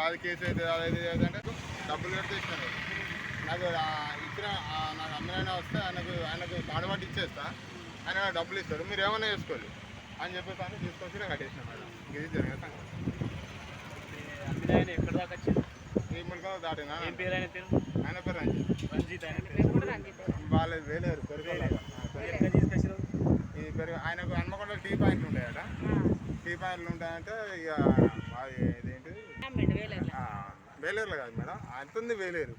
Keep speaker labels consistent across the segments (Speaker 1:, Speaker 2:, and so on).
Speaker 1: అది కేసు అవుతుంది అది అంటే డబ్బులు కడితే ఇచ్చినాను నాకు ఇచ్చిన నాకు అమ్మాయినా వస్తే ఆయనకు పాడబట్టి ఇచ్చేస్తా ఆయన డబ్బులు ఇస్తాడు మీరు ఏమైనా చేసుకోవాలి అని చెప్పేసి అని తీసుకొచ్చి నేను కట్టేసిన మేడం ఇది జరిగిన
Speaker 2: సంగతి ఎక్కడ దాకా వచ్చింది
Speaker 1: ఈ ములుక దాటినా
Speaker 2: ఏం పేరు ఆయన పేరు
Speaker 1: ఆయన పేరు రంజిత్
Speaker 2: ఆయన పేరు
Speaker 1: వాళ్ళది వేలేరు పెరుగు
Speaker 2: తీసుకొచ్చారు
Speaker 1: ఈ పెరుగు ఆయనకు హన్మకొండలో టీ పాయింట్లు ఉంటాయట టీ పాయింట్లు ఉంటాయంటే ఇక అది ఇదేంటి వేలేరులో కాదు మేడం అంతుంది వేలేరు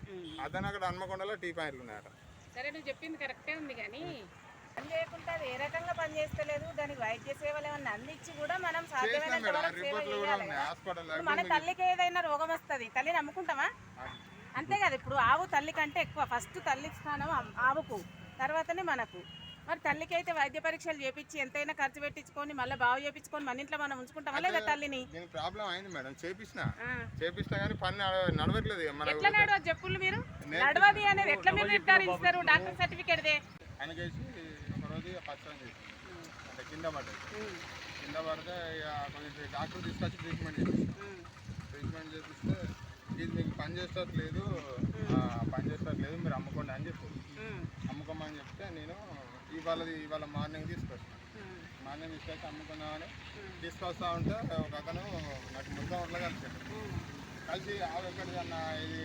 Speaker 1: అతను అక్కడ హన్మకొండలో టీ పాయింట్లు ఉన్నాయట.
Speaker 3: సరే నువ్వు చెప్పింది కరెక్టే ఉంది కానీ పని చేయకుండా అది ఏ రకంగా పని చేస్తలేదు దానికి వైద్య సేవలు ఏమన్నా అందించి కూడా మనం సాధ్యమైనంత వరకు సేవ చేయాలి కదా. మన తల్లికి ఏదైనా రోగం వస్తుంది తల్లిని నమ్ముకుంటామా అంతే కదా. ఇప్పుడు ఆవు తల్లి కంటే ఎక్కువ ఫస్ట్ తల్లి స్థానం ఆవుకు తర్వాతనే మనకు. మరి తల్లికి అయితే వైద్య పరీక్షలు చేపించి ఎంతైనా ఖర్చు పెట్టించుకొని మళ్ళీ బాగు చేపించుకొని మన ఇంట్లో మనం ఉంచుకుంటామా లేదా తల్లిని.
Speaker 1: ప్రాబ్లం అయింది మేడం చేపించినా కానీ పని నడవట్లేదు.
Speaker 3: ఎట్లా నడవదు చెప్పులు మీరు నడవది అనేది ఎట్లా మీరు నిర్ధారిస్తారు డాక్టర్ సర్టిఫికేట్ దే
Speaker 1: ఆయనకేసి ఒకరోజు పచ్చని చేసి అంటే కింద పడితే ఇక కొంచెం డాక్టర్ తీసుకొచ్చి ట్రీట్మెంట్ చేపిస్తే ఇది మీకు పని చేసేటట్లేదు మీరు అమ్ముకోండి అని చెప్పారు. అమ్ముకోమని చెప్తే నేను ఇవాళ మార్నింగ్ తీసుకొచ్చాను. తీసుకొచ్చి అమ్ముకుందామని తీసుకొస్తా ఉంటే ఒక అతను నాకు ముద్ద ఒట్లా కలిసి ఆవు ఎక్కడిదన్నా ఇది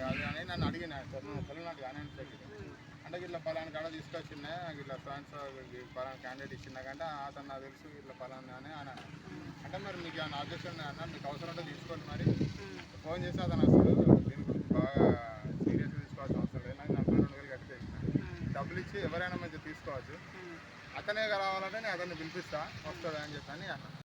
Speaker 1: అది అని నన్ను అడిగిన అసలు నాకు కానీ అంటే ఇట్లా పలానా కాడ తీసుకొచ్చిందా ఇట్లా ఫ్రాన్స్ పలానా క్యాండిడేట్ ఇచ్చిందా కంటే అతను నాకు తెలుసు ఇట్లా పలానా అని అని అంటే మరి మీకు ఏమైనా ఆబ్జెక్షన్ అన్న మీకు అవసరం ఉంటే తీసుకోండి మరి ఫోన్ చేసి అతను అసలు దీని గురించి బాగా సీరియస్గా తీసుకోవాల్సిన అవసరం లేదు నాకు 42,000 కట్టించిన డబ్బులు ఇచ్చి ఎవరైనా మంచిగా తీసుకోవచ్చు అతనే రావాలంటే నేను అతన్ని పిలిపిస్తా వస్తుంది అని చెప్పని అన్న.